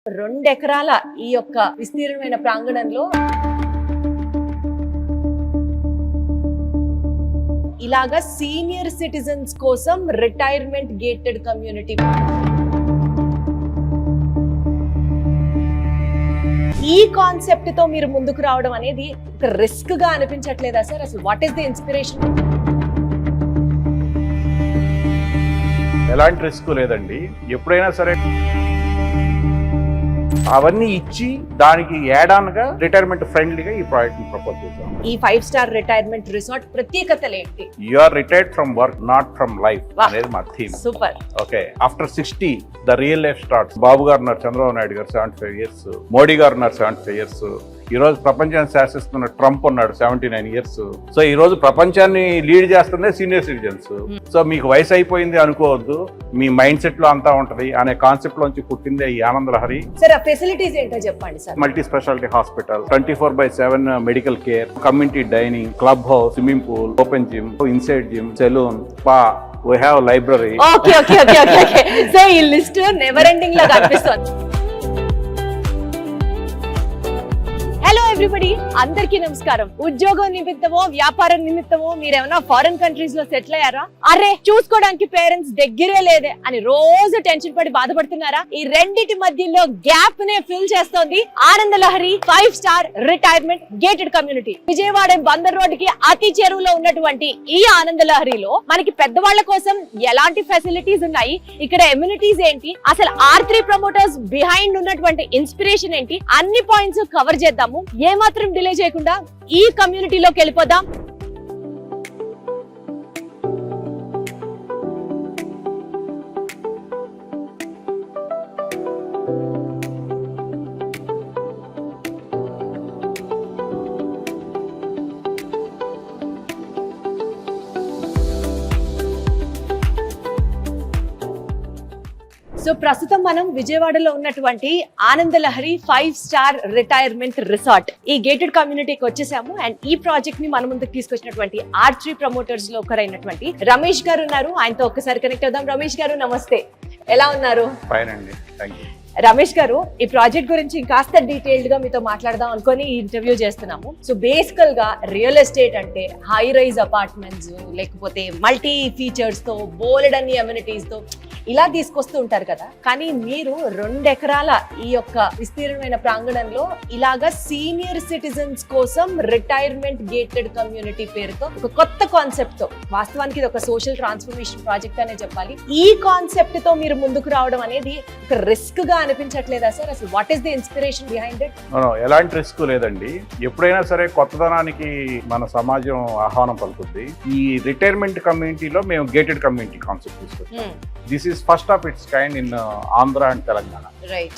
2 ఎకరాల ఈ యొక్క విస్తీర్ణమైన ప్రాంగణంలో ఇలాగా సీనియర్ సిటిజన్స్ కోసం రిటైర్మెంట్ గేటెడ్ కమ్యూనిటీ. ఈ కాన్సెప్ట్ తో మీరు ముందుకు రావడం అనేది ఒక రిస్క్ గా అనిపించట్లేదా సార్? అసలు వాట్ ఈస్ ది ఇన్స్పిరేషన్? ఎలాంటి రిస్క్ లేదండి. ఎప్పుడైనా సరే అవన్నీ ఇచ్చి దానికి యాడ్-ఆన్ గా రిటైర్మెంట్ ఫ్రెండ్లీగా ఈ ప్రాజెక్ట్ ని ప్రపోజ్ చేశాం. ఈ 5 స్టార్ రిటైర్మెంట్ రిసార్ట్ ప్రత్యేకతలు ఏంటి? You are retired from work, not from life అనేది మా theme. Super. Okay, after 60 the real life starts. Babu గారు ఉన్నారు, చంద్రబాబు నాయుడు గారు 75 ఇయర్స్, మోడీ గారు ఉన్నారు 75 ఇయర్స్, ఈ రోజు ప్రపంచాన్ని శాసిస్తున్న ట్రంప్ ఉన్నాడు 79 ఇయర్స్. సో ఈ రోజు ప్రపంచాన్ని లీడ్ చేస్తుంది సీనియర్ సిటిజన్స్. సో మీకు వయసు అయిపోయింది అనుకోవద్దు, మీ మైండ్ సెట్ లో అంతా ఉంటది అనే కాన్సెప్ట్ లోంచి పుట్టిందే ఈ ఆనంద లహరి. సార్, ఆ ఫెసిలిటీస్ ఏంటో చెప్పండి sir. Multi speciality hospital, 24/7 medical care, community dining, club house, swimming pool, open gym, inside gym, salon, spa, we have library. Okay. So ఈ లిస్ట్ నెవర్ ఎండింగ్ లా కనిపిస్తుంది. హలో ఎవ్రీబడి, అందరికీ నమస్కారం. ఉద్యోగం నిమిత్తమో వ్యాపారం నిమిత్తమో మీరేమన్నా ఫారెన్ కంట్రీస్ లో సెటిల్ అయ్యారా? అరే, చూసుకోవడానికి పేరెంట్స్ దగ్గరే లేదే అని రోజు టెన్షన్ పడి బాధపడుతున్నారా? ఈ రెండిటి మధ్యలో గ్యాప్ నే ఫిల్ చేస్తోంది ఆనంద Lahari 5 star retirement gated community. Vijayawada Bandar road కి అతి చెరువులో ఉన్నటువంటి ఈ ఆనంద లహరిలో మనకి పెద్దవాళ్ల కోసం ఎలాంటి ఫెసిలిటీస్ ఉన్నాయి, ఇక్కడ ఎమ్యూనిటీస్ ఏంటి, అసలు R3 ప్రమోటర్స్ బిహైండ్ ఉన్నటువంటి ఇన్స్పిరేషన్ ఏంటి, అన్ని పాయింట్స్ కవర్ చేద్దాము. ఏమాత్రం డిలే చేయకుండా ఈ కమ్యూనిటీలోకి వెళ్ళిపోదాం. సో ప్రస్తుతం మనం విజయవాడలో ఉన్నటువంటి ఆనంద లహరి 5 స్టార్ రిటైర్మెంట్ రిసార్ట్ ఈ గేటెడ్ కమ్యూనిటీకి వచ్చేసాము. అండ్ ఈ ప్రాజెక్ట్ ని మన ముందుకు తీసుకొచ్చినటువంటి R3 ప్రమోటర్స్ లో ఒకరైనటువంటి రమేష్ గారు ఉన్నారు. ఆయనతో ఒక్కసారి కనెక్ట్ అవుదాం. రమేష్ గారు నమస్తే, ఎలా ఉన్నారు? ఫైన్ అండి, థ్యాంక్ యూ. రమేష్ గారు, ఈ ప్రాజెక్ట్ గురించి ఇంకాస్త డీటెయిల్డ్ గా మీతో మాట్లాడదాం అనుకొని ఈ ఇంటర్వ్యూ చేస్తున్నాము. సో బేసికల్ గా రియల్ ఎస్టేట్ అంటే హై రైజ్ అపార్ట్మెంట్స్, లేకపోతే మల్టీ ఫీచర్స్ తో, బోలెడ్ అన్ని అమ్యూనిటీస్ తో ఇలా తీసుకొస్తూ ఉంటారు కదా. కానీ మీరు 2 ఎకరాల ఈ యొక్క విస్తీర్ణమైన ప్రాంగణంలో ఇలాగా సీనియర్ సిటిజన్స్ కోసం రిటైర్మెంట్ గేటెడ్ కమ్యూనిటీ పేరుతో ఒక కొత్త కాన్సెప్ట్ తో, వాస్తవానికి ఇది ఒక సోషల్ ట్రాన్స్ఫర్మేషన్ ప్రాజెక్ట్ అనే చెప్పాలి. ఈ కాన్సెప్ట్ తో మీరు ముందుకు రావడం అనేది ఒక రిస్క్ గా అనిపించట్లేదా సార్? అసలు what is the inspiration behind it? ఎలాంటి రిస్క్ లేదండి. ఎప్పుడైనా సరే కొత్తదనానికి మన సమాజం ఆహ్వానం పలుకుతుంది. ఈ రిటైర్మెంట్ కమ్యూనిటీలో మేము గేటెడ్ కమ్యూనిటీ కాన్సెప్ట్ తీసుకొచ్చాం. This is first of it's kind in Andhra and Telangana.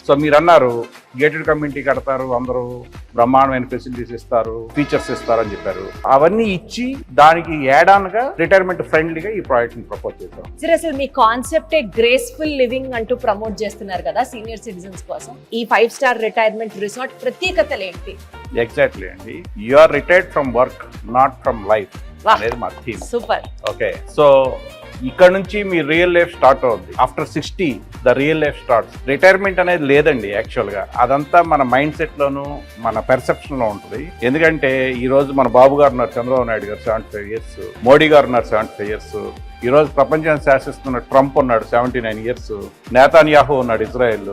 So మీరు అన్నారు గేటెడ్ కమ్యూనిటీ కడతారు, అందరూ బ్రహ్మాండమైన ఫెసిలిటీస్ ఇస్తారు, ఫీచర్స్ ఇస్తారు అని చెప్పారు. అవన్నీ ఇచ్చి దానికి యాడ్-ఆన్ గా రిటైర్మెంట్ ఫ్రెండ్లీగా ఈ ప్రాజెక్ట్ ని ప్రపోజ్ చేశాం. సార్, అసలు మీ కాన్సెప్టే గ్రేస్ఫుల్ లివింగ్ అంటూ ప్రమోట్ చేస్తున్నారు కదా సీనియర్ సిటిజన్స్ కోసం. ఈ 5 స్టార్ రిటైర్మెంట్ రిసార్ట్ ప్రత్యేకతలు ఏంటి? ఎగ్జాక్ట్లీ అండి, you are retired from work, not from life అనేది మా థీమ్. సూపర్. ఓకే, సో ఇక్కడ నుంచి మీ రియల్ లైఫ్ స్టార్ట్ అవుద్ది. After 60 the real life starts. Retirement అనేది లేదండి యాక్చువల్ గా, అదంతా మన మైండ్ సెట్ లోను మన పెర్సెప్షన్ లో ఉంటుంది. ఎందుకంటే ఈ రోజు మన బాబు గారు ఉన్నారు, చంద్రబాబు నాయుడు గారు 75 ఇయర్స్, మోడీ గారు ఉన్నారు 75 ఇయర్స్, ఈ రోజు ప్రపంచాన్ని శాసిస్తున్న ట్రంప్ ఉన్నాడు 79 ఇయర్స్, నేతాన్యాహు ఉన్నాడు ఇజ్రాయెల్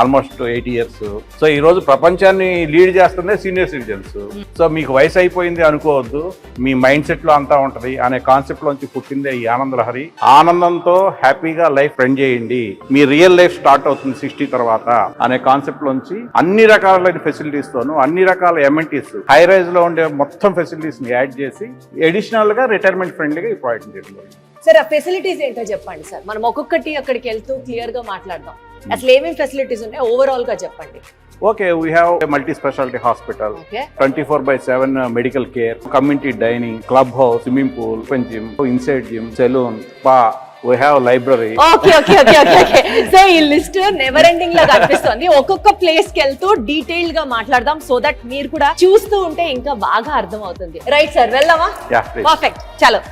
ఆల్మోస్ట్ 80 ఇయర్స్. సో ఈ రోజు ప్రపంచాన్ని లీడ్ చేస్తుంది సీనియర్ సిటిజన్స్. సో మీకు వయసు అయిపోయింది అనుకోవద్దు, మీ మైండ్ సెట్ లో అంతా ఉంటది అనే కాన్సెప్ట్ లోంచి పుట్టిందే ఈ ఆనంద లహరి. ఆనందంతో హ్యాపీగా లైఫ్ స్పెండ్ చేయండి, మీ రియల్ లైఫ్ స్టార్ట్ అవుతుంది 60 తర్వాత అనే కాన్సెప్ట్ లోంచి అన్ని రకాలైన ఫెసిలిటీస్ తోను, అన్ని రకాల ఎమ్యూనిటీస్, హై రైజ్ లో ఉండే మొత్తం ఫెసిలిటీస్ ని యాడ్ చేసి అడిషనల్ గా రిటైర్మెంట్ ఫ్రెండ్లీగా ఈ ప్రాజెక్ట్ చేయడం. సార్, ఆ ఫెసిలిటీస్ ఏంటో చెప్పండి సార్. మనం ఒక్కొక్కటి అక్కడికి వెళ్తూ క్లియర్ గా మాట్లాడదాం. అసలు ఏమేమి ఫెసిలిటీస్ ఉన్నాయి ఓవరాల్ గా చెప్పండి. Okay, we have multi speciality hospital, 24/7 medical care, community dining, club house, swimming pool, open gym, inside gym, salon, spa, we have library. Okay. So ఈ లిస్ట్ నెవర్ ఎండింగ్ లా కనిపిస్తుంది. ఒక్కొక్క ప్లేస్ కి వెళ్తూ detailed గా మాట్లాడదాం, సో దట్ మీరు కూడా చూస్తూ ఉంటే ఇంకా బాగా అర్థం అవుతుంది. రైట్ సార్, వెళ్దామా? పర్ఫెక్ట్, చలో.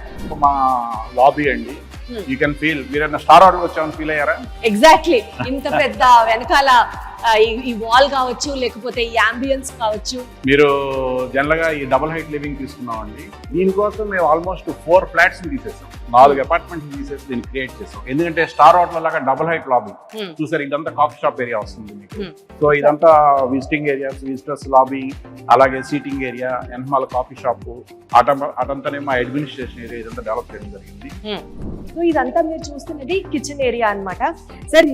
మా లాబీ అండి, యూ కెన్ ఫీల్. మీరు స్టార్ హోటల్ వచ్చామని ఫీల్ అయ్యారా? ఎగ్జాక్ట్లీ. ఇంత పెద్ద వెనకాల ఈ వాల్ కావచ్చు, లేకపోతే ఈ అంబియన్స్ కావచ్చు. మీరు జనరల్ గా ఈ డబుల్ హైట్ లివింగ్ తీసుకున్నామండి. దీనికోసం మేము ఆల్మోస్ట్ 4 ఫ్లాట్స్ తీసేసాం, 4 అపార్ట్మెంట్స్ తీసేసి దీన్ని క్రియేట్ చేసాం. ఎందుకంటే స్టార్ హోటల్ లాగా డబుల్ హైట్ లాబీ చూసారు, ఇదంతా కాఫీ షాప్ ఏరియా వస్తుంది మీకు. సో ఇదంతా విజిటింగ్ ఏరియాస్, విజిటర్స్ లాబీ, అలాగే సీటింగ్ ఏరియా, ఎన్మాల కాఫీ షాప్, అటంతానే మా అడ్మినిస్ట్రేషన్ ఏరియా ఇదంతా డెవలప్ చేయడం జరిగింది. సో ఇదంతా మీరు చూస్తున్నది కిచెన్ ఏరియా అన్నమాట. సార్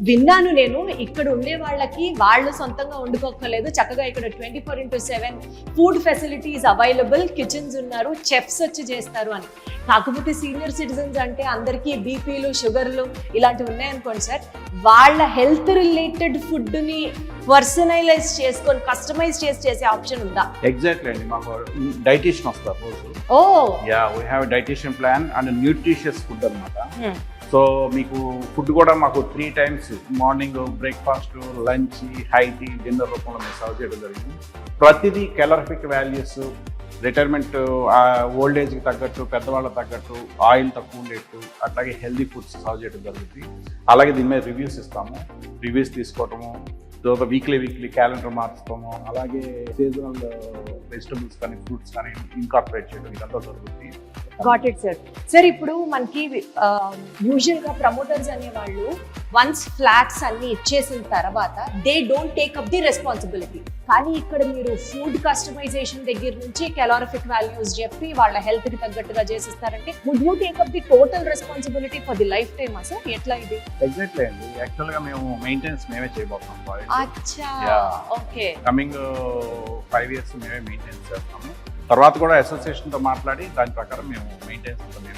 విన్నాను నేను, ఇక్కడ ఉండే వాళ్ళకి వాళ్ళు సొంతంగా వండుకోక్కర్లేదు, చక్కగా ఇక్కడ 24/7 ఫుడ్ ఫెసిలిటీస్ అవైలబుల్, కిచెన్స్ ఉన్నారు, చెఫ్స్ వచ్చి చేస్తారు అని. కాకపోతే సీనియర్ సిటిజన్స్ అంటే అందరికీ బీపీలు, షుగర్లు ఇలాంటివి ఉన్నాయనుకోండి సార్, వాళ్ళ హెల్త్ రిలేటెడ్ ఫుడ్ని పర్సనలైజ్ చేసుకొని కస్టమైజ్ చేసే ఆప్షన్ ఉందా? ఎగ్జాక్ట్లీ అండి, మాకు డైటీషియన్ వస్తారు రోజు. Oh yeah, we have dietitian plan and nutritious food అన్నమాట. సో మీకు ఫుడ్ కూడా మాకు 3 times morning breakfast, lunch, high tea, dinner రూపంలో మేము సర్వ్ చేయడం జరిగింది. ప్రతిదీ కెలరిఫిక్ వాల్యూస్, రిటైర్మెంట్ ఓల్డ్ ఏజ్కి తగ్గట్టు, పెద్దవాళ్ళకి తగ్గట్టు, ఆయిల్ తక్కువ ఉండేట్టు, అట్లాగే హెల్దీ ఫుడ్స్ సర్వ్ చేయడం జరుగుతుంది. అలాగే దీని మీద రివ్యూస్ ఇస్తాము, రివ్యూస్ తీసుకోవటము, తర్వాత వీక్లీ క్యాలెండర్ మార్చుతాము, అలాగే సీజనల్ వెజిటబుల్స్ కానీ ఫ్రూట్స్ కానీ ఇంకార్పొరేట్ చేయడం ఇదంతా జరుగుతుంది. Got it sir. సార్ ఇప్పుడు మనకి యూజువల్ గా ప్రమోటర్స్ అనే వాళ్ళు వన్స్ ఫ్లాట్స్ అన్ని ఇచ్చేసిన తర్వాత they don't take up the responsibility. కానీ ఇక్కడ మీరు ఫుడ్ కస్టమైజేషన్ దగ్గర నుంచి కెలారిఫిక్ వాల్యూస్ చెప్పి వాళ్ళ హెల్త్ కి తగ్గట్టుగా చేసిస్తారంటే would you take up the total responsibility for the lifetime sir? ఎట్లా ఇది? ఎగ్జాక్ట్లీ అండి, యాక్చువల్ గా మేము మెయింటెనెన్స్ మేమే చేయబోతున్నాం. అచ్చా, ఓకే. కమింగ్ 5 years మేమే మెయింటెనెన్స్ చేస్తాము. తర్వాత కూడా అసోసియేషన్ తో మాట్లాడి దాని ప్రకారం మేము మెయింటెనెన్స్ మేము.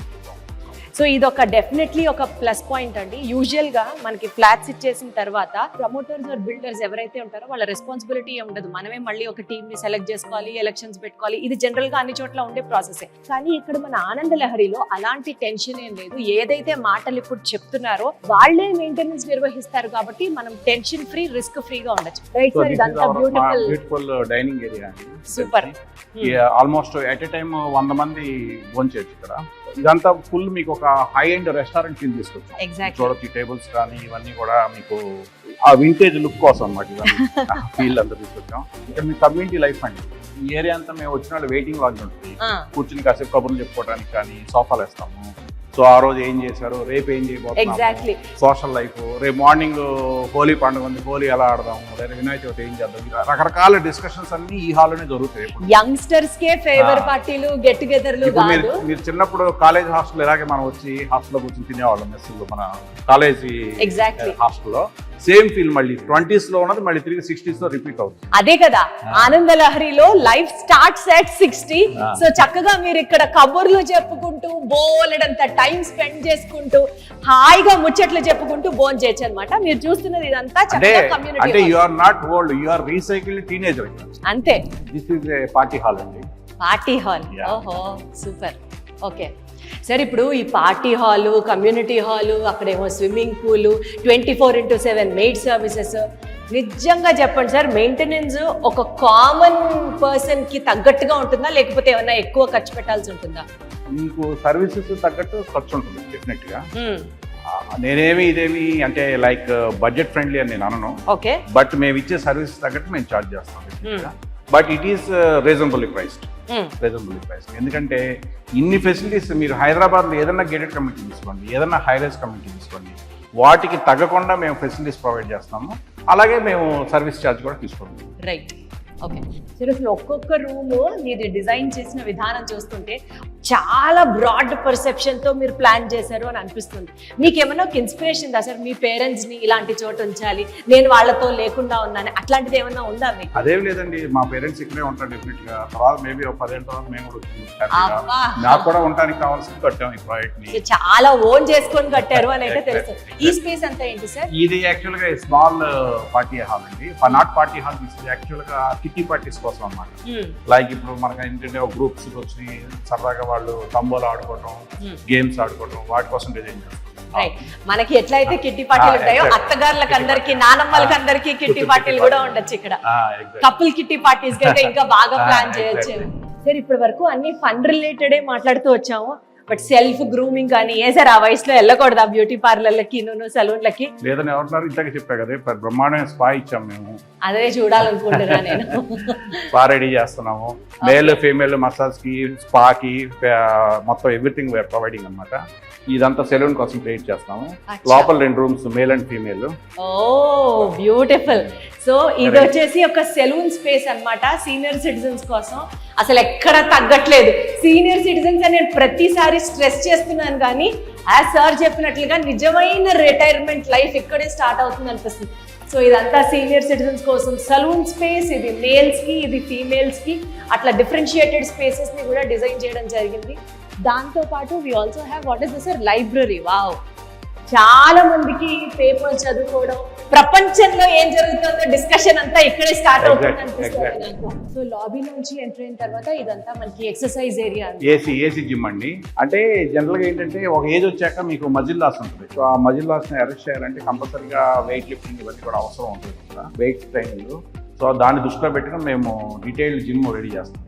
సో ఇది ఒక డెఫినెట్లీ ఒక ప్లస్ పాయింట్ అండి. యూజువల్ గా మనకి ఫ్లాట్స్ ఇచ్చేసిన తర్వాత ప్రమోటర్స్ ఆర్ బిల్డర్స్ ఎవరైతే ఉంటారో వాళ్ళ రెస్పాన్సిబిలిటీ ఉండదు. మనమే మళ్ళీ ఒక టీమ్ ని సెలెక్ట్ చేసుకోవాలి, ఎలక్షన్స్ పెట్టుకోవాలి. ఇది జనరల్ గా అన్ని చోట్ల ఉండే ప్రాసెస్. కానీ ఇక్కడ మన ఆనంద లహరిలో అలాంటి టెన్షన్ ఏం లేదు. ఏదైతే మాటలు ఇప్పుడు చెప్తున్నారో వాళ్ళే మెయింటెనెన్స్ నిర్వహిస్తారు కాబట్టి మనం టెన్షన్ ఫ్రీ, రిస్క్ ఫ్రీగా ఉండొచ్చు. రైట్ సార్, ఇదంతా beautiful dining area. Super. Almost at a time 100 మంది భోంచేయచ్చు ఇక్కడ. ఇదంతా ఫుల్ మీకు ఒక హై ఎండ్ రెస్టారెంట్ ఫీల్ తీసుకొచ్చాం. చూడొచ్చు టేబుల్స్ కానీ ఇవన్నీ కూడా మీకు ఆ వింటేజ్ లుక్ కోసం అన్నమాట. ఇవన్నీ ఫీల్ అంతా తీసుకొచ్చాం. ఇక్కడ మీ కమ్యూనిటీ లైఫ్ అండి. ఈ ఏరియా అంతా మేము వచ్చిన వాళ్ళు వెయిటింగ్ లాడ్జ్ ఉంటుంది, కూర్చుని కాసేపు కబుర్లు చెప్పుకోవడానికి కానీ సోఫాలు వేస్తాము. సో ఆ రోజు ఏం చేశారు, రేపు ఏం చేయబోతున్నాము, సోషల్ లైఫ్, రేపు మార్నింగ్ హోలీ పండుగ ఉంది, హోలీ ఎలా ఆడదాము, లేదా వినాయక చవితి ఏం చేద్దాం, రకరకాల డిస్కషన్స్ అన్ని ఈ హాల్లోనే జరుగుతాయి. యంగ్స్టర్స్ కే ఫేవర్ పార్టీలు, గెట్ టుగెదర్లు. మీరు చిన్నప్పుడు కాలేజ్ హాస్టల్ ఇలాగే మనం వచ్చి హాస్టల్లో కూర్చొని తినేవాళ్ళం మెస్సుల్లో, మన కాలేజీ హాస్టల్లో. సేమ్ ఫీల్ మళ్ళీ 20s లో ఉన్నది మళ్ళీ తిరిగి 60s లో రిపీట్ అవుతుంది. అదే కదా ఆనంద లహరిలో లైఫ్ స్టార్ట్స్ ఎట్ 60. సో చక్కగా మీరు ఇక్కడ కబుర్లు చెప్పుకుంటూ బోలెడంత టైం స్పెండ్ చేసుకుంటూ హాయిగా ముచ్చట్లు చెప్పుకుంటూ బోన్ చేయొచ్చు అనమాట. మీరు చూస్తున్నది ఇదంతా చక్కగా కమ్యూనిటీ. అంటే you are not old, you are recycled teenager. అంతే. This is a party hall అండి. Party hall. ఓహో సూపర్. ఓకే సార్, ఇప్పుడు ఈ పార్టీ హాలు, కమ్యూనిటీ హాలు, అక్కడేమో స్విమ్మింగ్ పూల్, 24/7 మెయిడ్ సర్వీసెస్. నిజంగా చెప్పండి సార్, మెయింటెనెన్స్ ఒక కామన్ పర్సన్ కి తగ్గట్టుగా ఉంటుందా, లేకపోతే ఏమైనా ఎక్కువ ఖర్చు పెట్టాల్సి ఉంటుందా? మీకు సర్వీసెస్ తగ్గట్టు ఖర్చు ఉంటుంది డెఫినెట్ గా. ఇదేమి అంటే లైక్ బడ్జెట్ ఫ్రెండ్లీ అని నేను అనను. ఓకే. బట్ మేము ఇచ్చే సర్వీస్ తగ్గట్టు మేము ఛార్జ్ చేస్తాం. But it is reasonably priced. ఎందుకంటే ఇన్ని ఫెసిలిటీస్ మీరు హైదరాబాద్ లో ఏదైనా గేటెడ్ కమ్యూనిటీ తీసుకోండి, ఏదైనా హైరైజ్ కమ్యూనిటీ తీసుకోండి, వాటికి తగ్గకుండా మేము ఫెసిలిటీస్ ప్రొవైడ్ చేస్తాము. అలాగే మేము సర్వీస్ ఛార్జ్ కూడా తీసుకుంటాం. రైట్. ఓకే సార్, అసలు ఒక్కొక్క రూము మీరు డిజైన్ చేసిన విధానం చూస్తుంటే చాలా బ్రాడ్ పర్సెప్షన్తో మీరు ప్లాన్ చేశారు అని అనిపిస్తుంది. మీకు ఏమైనా ఒక ఇన్స్పిరేషన్ ఉందా సార్, మీ పేరెంట్స్ని ఇలాంటి చోటు ఉంచాలి, నేను వాళ్ళతో లేకుండా ఉన్నాను, అట్లాంటిది ఏమన్నా ఉందా మీకు? అదేం లేదండి, మా పేరెంట్స్ ఇక్కడే ఉంటారు డెఫినెట్ గా. తర్వాత మేబీ ఒక 10 ఏళ్ళ తర్వాత మేము కూడా నాకు కూడా ఉండడానికి కావాల్సింది కట్టాము ఈ ప్రాజెక్ట్ ని. చాలా ఓన్ చేసుకొని కట్టారు అని అయితే తెలుసు. ఈ స్పేస్ అంతా ఏంటి సార్? ఇది యాక్చువల్ గా స్మాల్ పార్టీ హాల్ అండి. నాట్ పార్టీ హాల్, యాక్చువల్ గా కిట్టి పార్టీస్ కోసం అన్నమాట. లైక్ ఇప్పుడు మనకి ఏంటంటే గ్రూప్స్ వచ్చి సరదాగా వాళ్ళు తంబోలు ఆడుకోవటం, గేమ్స్ ఆడుకోవటం, వాటి కోసం డిజైన్ చేస్తాం. మనకి ఎట్లయితే కిట్టి పార్టీలు ఉంటాయో అత్తగారులకు అందరికి, నానమ్మలకి అందరికి కిట్టి పార్టీలు కూడా ఉండొచ్చు ఇక్కడ. కపుల్ కిట్టి పార్టీస్ కంటే ఇంకా బాగా ప్లాన్ చేయొచ్చు. సరే, ఇప్పటి వరకు అన్ని ఫండ్ రిలేటెడే మాట్లాడుతూ వచ్చాము. బట్ సెల్ఫ్ గ్రూమింగ్ కానీ ఏ సార్ ఆ వయసులో వెళ్ళకూడదా బ్యూటీ పార్లర్లకి సలూన్లకి? లేదని ఎవరున్నారు, ఇంతగా చెప్పా కదా, బ్రహ్మాండమైన స్పా ఇచ్చాం మేము, అదే చూడాలనుకుంటున్నా నేను. స్పా రెడీ చేస్తున్నాము, మేల్ ఫీమేల్ మసాజ్ కి, స్పాకి, మొత్తం ఎవ్రీథింగ్ వీఆర్ ప్రొవైడింగ్ అన్నమాట. ఇదంతా సెలూన్ కోసం క్రియేట్ చేస్తాము. లోపల 2 rooms, male and female. Oh beautiful. So ఇది వచ్చేసి ఒక సెలూన్ స్పేస్ అన్నమాట సీనియర్ సిటిజన్స్ కోసం. అసలు ఎక్కడ తగ్గట్లేదు సీనియర్ సిటిజన్స్ అని నేను ప్రతిసారి స్ట్రెస్ చేస్తున్నాను, కానీ యాజ్ సార్ చెప్పినట్లుగా నిజమైన రిటైర్మెంట్ లైఫ్ ఇక్కడే స్టార్ట్ అవుతుంది అనిపిస్తుంది. సో ఇదంతా సీనియర్ సిటిజన్స్ కోసం సలూన్ స్పేస్, ఇది మేల్స్ కి, ఇది ఫీమేల్స్ కి, అట్లా డిఫరెన్షియేటెడ్ స్పేసెస్ ని కూడా డిజైన్ చేయడం జరిగింది. దాంతో పాటు we also have what is this sir, library. Wow, చాలా మందికి పేపర్ చదువుకోవడం, ప్రపంచంలో ఏం జరుగుతుందో డిస్కషన్ అంతా ఇక్కడే స్టార్ట్ అవుతుంది అనిపిస్తుంది నాకు. సో లాబీ నుంచి ఎంటర్ అయిన తర్వాత ఇదంతా మనకి ఎక్సర్సైజ్ ఏరియా. ఏసీ జిమ్ అండి. అంటే జనరల్ గా ఏంటంటే ఒక ఏజ్ వచ్చాక మీకు మజిల్ లాస్ ఉంటుంది. సో ఆ మజిల్ లాస్ ని అరెస్ట్ చేయాలంటే కంపల్సరీగా వెయిట్ లిఫ్టింగ్ ఇవన్నీ కూడా అవసరం ఉంటుంది కదా, వెయిట్ ట్రైనింగ్. సో దాన్ని దృష్టిలో పెట్టుకుని మేము డీటెయిల్డ్ జిమ్ రెడీ చేస్తాం.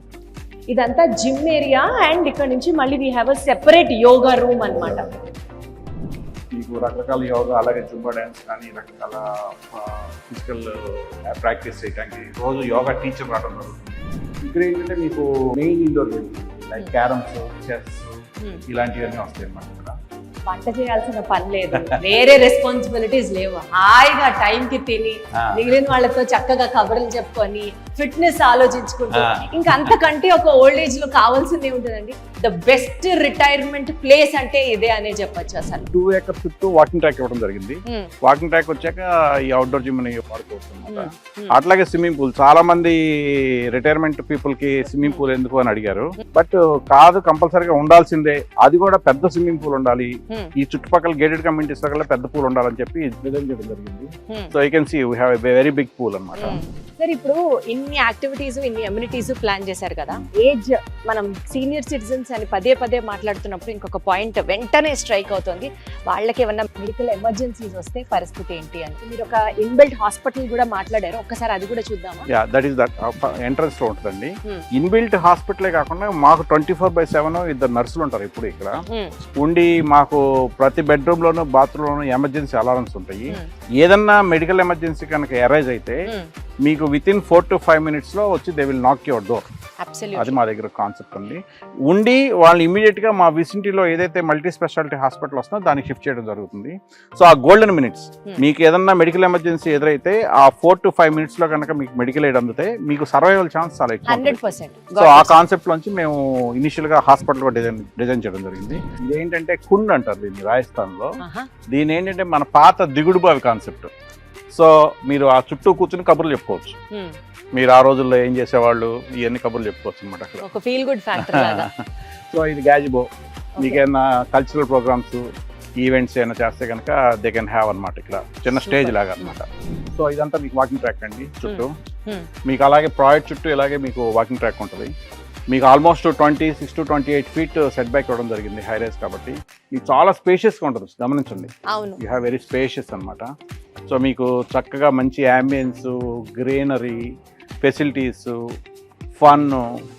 ఇదంతా జిమ్ ఏరియా అండ్ ఇక్కడ నుంచి మళ్ళీ we have a separate yoga room అన్నమాట. మీకు రకరకాల యోగా, అలాగే జుంబా డ్యాన్స్ కానీ రకరకాల ఫిజికల్ ప్రాక్టీస్ చేయడానికి రోజు యోగా టీచర్ రావడం జరుగుతుంది. ఇక్కడ ఏంటంటే మీకు main indoor games like carroms, chess ఇలాంటివన్నీ వస్తాయి అన్నమాట. ఇక్కడ వంట చేయాల్సిన పని లేదు, వేరే రెస్పాన్సిబిలిటీస్ లేవు, హాయిగా టైంకి తిని మిగిలిన వాళ్ళతో చక్కగా కబుర్లు చెప్పుకొని ఫిట్నెస్ ఆలోచించుకుంటూ ఇంకా అంతకంటే ఒక ఓల్డ్ ఏజ్ లో కావాల్సింది ఏముంటుందండి. ద బెస్ట్ రిటైర్మెంట్ ప్లేస్ అంటే ఇదే అనే చెప్పొచ్చు. అసలు 2 acres చుట్టూ వాకింగ్ ట్రాక్ ఇవ్వడం జరిగింది. వాకింగ్ ట్రాక్ వచ్చాక ఈ అవుట్డోర్ జిమ్ వాడుకోవచ్చు. అట్లాగే స్విమ్మింగ్ పూల్, చాలా మంది రిటైర్మెంట్ పీపుల్ కి స్విమ్మింగ్ పూల్ ఎందుకు అని అడిగారు. బట్ కాదు, కంపల్సరీగా ఉండాల్సిందే. అది కూడా పెద్ద స్విమ్మింగ్ పూల్ ఉండాలి, ఈ చుట్టుపక్కల గేటెడ్ కమ్యూనిటీస్ దగ్గర పెద్ద పూల్ ఉండాలని చెప్పి డిజైన్ చేయడం జరిగింది. So you can see we have a very big pool అన్నమాట. సార్ ఇప్పుడు ఇన్ని యాక్టివిటీస్, ఇన్ని అమ్యూనిటీస్ ప్లాన్ చేశారు కదా, ఏజ్ మనం సీనియర్ సిటిజన్స్ అని పదే పదే మాట్లాడుతున్నప్పుడు ఇంకొక పాయింట్ వెంటనే స్ట్రైక్ అవుతుంది. వాళ్ళకి ఏమన్నా మెడికల్ ఎమర్జెన్సీస్ వస్తే పరిస్థితి ఏంటి అని. మీరు ఒక ఇన్బిల్ట్ హాస్పిటల్ కూడా మాట్లాడారు, ఒక్కసారి అది కూడా చూద్దామా? Yeah, that is that entrance లో ఉంటుందండి. ఇన్బిల్ట్ హాస్పిటలే కాకుండా మాకు 24/7 2 నర్సులు ఉంటారు ఇప్పుడు ఇక్కడ ఉండి, మాకు ప్రతి బెడ్రూమ్ లోను, బాత్రూమ్ లోను ఎమర్జెన్సీ అలారమ్స్ ఉంటాయి. ఏదన్నా మెడికల్ ఎమర్జెన్సీ కనుక అరైజ్ అయితే మీకు వితిన్ 4 to 5 minutes లో వచ్చి దే విల్ నాక్ యువర్ డోర్. అది మా దగ్గర కాన్సెప్ట్ ఉంది. ఉండి వాళ్ళు ఇమీడియట్ గా మా విసినిటీలో ఏదైతే మల్టీ స్పెషాలిటీ హాస్పిటల్ వస్తుందో దానికి షిఫ్ట్ చేయడం జరుగుతుంది. సో ఆ గోల్డెన్ మినిట్స్, మీకు ఏదన్నా మెడికల్ ఎమర్జెన్సీ ఎదురైతే ఆ 4 to 5 minutes లో కనుక మీకు మెడికల్ ఎయిడ్ అందుతే మీకు సర్వైవల్ ఛాన్స్ చాలా ఎక్కువ. 100%. సో ఆ కాన్సెప్ట్ లోంచి మేము ఇనిషియల్ గా హాస్పిటల్ డిజైన్ చేయడం జరిగింది. ఇదేంటంటే కుండ్ అంటారు దీన్ని రాజస్థాన్ లో. దీని ఏంటంటే మన పాత దిగుడు బావి కాన్సెప్ట్. సో మీరు ఆ చుట్టూ కూర్చుని కబుర్లు చెప్పుకోవచ్చు, మీరు ఆ రోజుల్లో ఏం చేసేవాళ్ళు ఇవన్నీ కబుర్లు చెప్పుకోవచ్చు అనమాట అక్కడ. ఒక ఫీల్ గుడ్ ఫ్యాక్టర్ లాగా. సో ఇది గ్యాజిబో, మీకేమైనా కల్చరల్ ప్రోగ్రామ్స్, ఈవెంట్స్ ఏమైనా చేస్తే కనుక దే కెన్ హ్యావ్ అనమాట ఇక్కడ చిన్న స్టేజ్ లాగా అనమాట. సో ఇదంతా మీకు వాకింగ్ ట్రాక్ అండి చుట్టూ. మీకు అలాగే ప్రాజెక్ట్ చుట్టూ ఇలాగే మీకు వాకింగ్ ట్రాక్ ఉంటుంది. మీకు almost 26 to 28 feet set back ఇవ్వడం జరిగింది, హై రైజ్ కాబట్టి. మీకు చాలా స్పేషియస్గా ఉంటుంది, గమనించండి. యూ హ్యావ్ వెరీ స్పేషియస్ అనమాట. సో మీకు చక్కగా మంచి ambience, greenery, facilities, fun,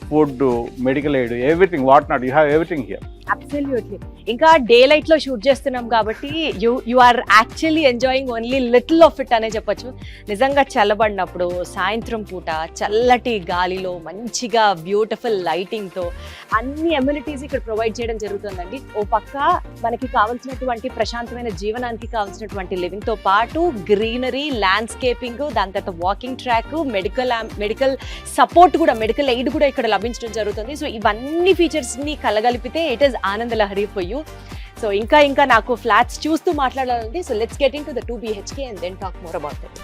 food, medical aid, everything what not, you have everything here. Absolutely. ఇంకా డే లైట్ లో షూట్ చేస్తున్నాం కాబట్టి you are actually enjoying only little of it అనే చెప్పొచ్చు. నిజంగా చల్లబడినప్పుడు సాయంత్రం పూట చల్లటి గాలిలో మంచిగా బ్యూటిఫుల్ లైటింగ్ తో అన్ని అమ్యూనిటీస్ ఇక్కడ ప్రొవైడ్ చేయడం జరుగుతుందండి. ఓ పక్క మనకి కావాల్సినటువంటి ప్రశాంతమైన జీవనానికి కావాల్సినటువంటి లివింగ్ తో పాటు గ్రీనరీ, ల్యాండ్స్కేపింగ్, దాని తర్వాత వాకింగ్ ట్రాక్, మెడికల్ సపోర్ట్ కూడా, మెడికల్ ఎయిడ్ కూడా ఇక్కడ లభించడం జరుగుతుంది. సో ఇవన్నీ ఫీచర్స్ ని కలగలిపితే ఇట్ ఈస్ ఆనంద లహరి ఫర్ యూ. సో ఇంకా నాకు ఫ్లాట్స్ చూస్తూ మాట్లాడాలండి. So let's get into the 2 BHK and then talk more about it.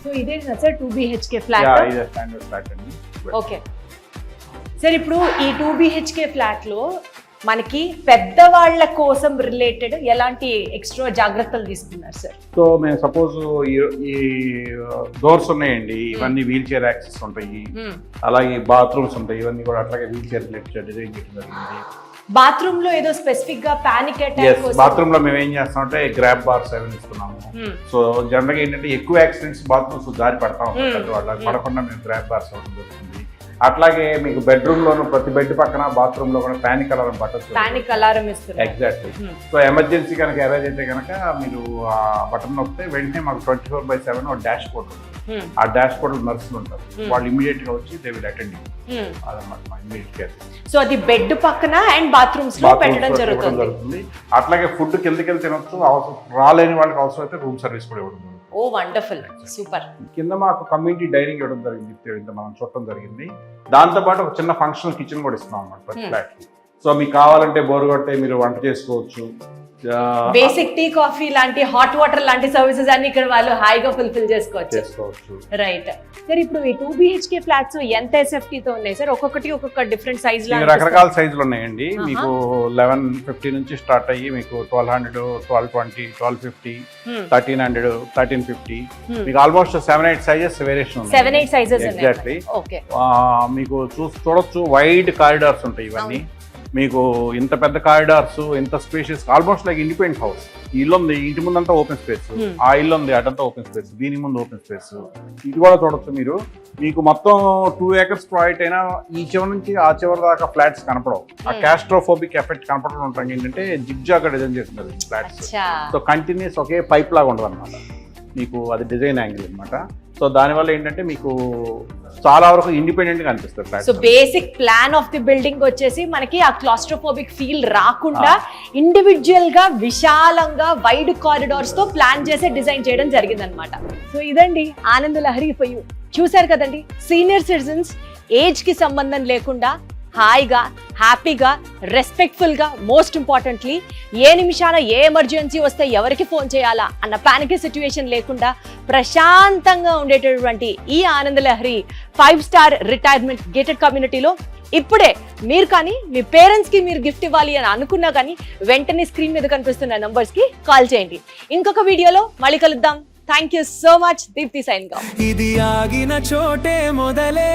So ఇదే sir 2 BHK flat. Okay sir, ఇప్పుడు ఈ 2 BHK ఫ్లాట్ లో మనకి పెద్దవాళ్ళ కోసం రిలేటెడ్ ఎలాంటి ఎక్స్ట్రా జాగ్రత్తలు తీసుకున్నారు సార్? సో మేము సపోజ్ ఈ డోర్స్ ఉన్నాయండి, ఇవన్నీ వీల్ చైర్ యాక్సెస్ ఉంటాయి, అలాగే బాత్రూమ్స్ ఉంటాయి, ఇవన్నీ కూడా అట్లాగే వీల్ చైర్ రిలేటెడ్ డిజైన్ చేయడం జరిగింది. బాత్రూమ్ లో ఏదో స్పెసిఫిక్ గా పానిక్ అటాక్ కోసం బాత్రూమ్ లో మేము ఏం చేస్తామంటే గ్రాబ్ బార్స్ అవి ఇస్తున్నాము. సో జనరల్ గా ఏంటంటే ఎక్కువ యాక్సిడెంట్స్ బాత్రూమ్స్ దారి పడతా ఉంటాయి, వాళ్ళకి పడకుండా మేము గ్రాబ్ బార్స్ అవ్వడం జరుగుతుంది. అట్లాగే మీకు బెడ్రూమ్ లోను ప్రతి బెడ్ పక్కన బాత్రూమ్ లో కూడా panic alarm buttons panic alarm ఇస్తున్నారు. ఎగ్జాక్ట్లీ. సో ఎమర్జెన్సీ కనుక అరేంజ్ అయితే కనుక మీరు ఆ బటన్ నొక్కితే వెంటనే మాకు 24/7 ఒక డాష్ బోర్డ్ ఉంటుంది. ఆ డాష్ బోర్డ్ నర్సులు ఉంటారు, వాళ్ళు ఇమీడియట్ గా వచ్చి దే విల్ అటెండ్ అదన్నమాట మా ఇమీడియట్ కేర్. సో అది బెడ్ పక్కన అండ్ బాత్రూమ్స్ లో పెట్టడం జరుగుతుంది. అట్లాగే ఫుడ్ కిందకి వెళ్ళి తినొచ్చు, రాలేని వాళ్ళకి అవసరం అయితే రూమ్ సర్వీస్ కూడా ఇవ్వడం. ఓ వండర్ఫుల్, సూపర్. కింద మాకు కమ్యూనిటీ డైనింగ్ ఇవ్వడం జరిగింది, మనం చూడటం జరిగింది. దాంతో పాటు ఒక చిన్న ఫంక్షనల్ కిచెన్ కూడా ఇస్తున్నాం అన్నమాట ప్రతి ఫ్లాట్ కి. సో మీకు కావాలంటే బోర్ కొట్టే మీరు వంట చేసుకోవచ్చు. బేసిక్ టీ కాఫీ లాంటి హాట్ వాటర్ లాంటి సర్వీసెస్ అన్ని ఇక్కడ వాళ్ళు హాయిగా ఫుల్ఫిల్ చేసుకోవచ్చు. రైట్ సార్, ఇప్పుడు ఈ 2 BHK ఫ్లాట్స్ ఎంత SFT తో ఉన్నాయి సార్? ఒక్కొక్కటి ఒక్కొక్క డిఫరెంట్ సైజ్ లో రకరకాల సైజులు ఉన్నాయండి. మీకు 1150 నుంచి స్టార్ట్ అయ్యి మీకు 1200, 1220, 1250, 1300, 1350, మీకు ఆల్మోస్ట్ 7-8 సైజెస్ వేరియేషన్ ఉంది. 7-8 సైజెస్ ఎగ్జాక్ట్లీ. ఓకే. మీకు చూడొచ్చు వైడ్ కారిడార్స్ ఉంటాయి ఇవన్నీ. మీకు ఇంత పెద్ద కారిడార్స్, ఇంత spacious, almost like independent house. ఇల్లు ఉంది, ఇంటి ముందంతా ఓపెన్ స్పేస్, ఆ ఇల్లు ఉంది అటంతా ఓపెన్ స్పేస్, దీని ముందు ఓపెన్ స్పేస్. ఇది కూడా చూడొచ్చు మీరు. మీకు మొత్తం 2 acres ప్రాజెక్ట్ అయినా ఈ చివరి నుంచి ఆ చివరి దాకా ఫ్లాట్స్ కనపడవు. ఆ క్యాస్ట్రోఫోబిక్ ఎఫెక్ట్ కనపడడం ఉంటాయి. ఏంటంటే జిగ్జాగ్ డిజైన్ చేస్తున్నారు ఫ్లాట్స్. సో కంటిన్యూస్ ఒకే పైప్ లాగా ఉండదు అనమాట మీకు, అది డిజైన్ యాంగిల్ అనమాట. సో దానివల్ల ఏంటంటే మీకు చాలా వరకు ఇండిపెండెంట్ గా అనిపిస్తుంది. So basic plan of the building వచ్చేసి మనకి ఆ క్లాస్ట్రోఫోబిక్ ఫీల్ రాకుండా ఇండివిజువల్ గా విశాలంగా వైడ్ కారిడార్స్ తో ప్లాన్ చేసి డిజైన్ చేయడం జరిగింది అనమాట. సో ఇదండి ఆనంద లహరి ఫర్ యు. చూసారు కదండి, సీనియర్ సిటిజన్స్ ఏజ్ కి సంబంధం లేకుండా హాయిగా, హ్యాపీగా, రెస్పెక్ట్ఫుల్ గా, మోస్ట్ ఇంపార్టెంట్లీ ఏ నిమిషాన ఏ ఎమర్జెన్సీ వస్తే ఎవరికి ఫోన్ చేయాలా అన్న పానిక్ సిచ్యువేషన్ లేకుండా ప్రశాంతంగా ఉండేటటువంటి ఈ ఆనంద లహరి 5-star రిటైర్మెంట్ గేటెడ్ కమ్యూనిటీలో ఇప్పుడే మీరు కానీ మీ పేరెంట్స్ కి మీరు గిఫ్ట్ ఇవ్వాలి అని అనుకున్నా కానీ వెంటనే స్క్రీన్ మీద కనిపిస్తున్న నంబర్స్ కి కాల్ చేయండి. ఇంకొక వీడియోలో మళ్ళీ కలుద్దాం. Thank you so much. Deepti sign గా. ఇది ఆగిన చోటే మొదలే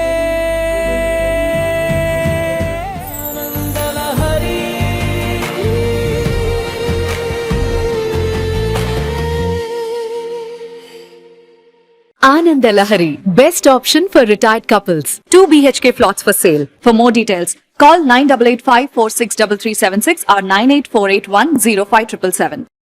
Ananda Lahari, best option for retired couples. 2 BHK plots for sale. For more details, call 9885 463376 or 98481 05777.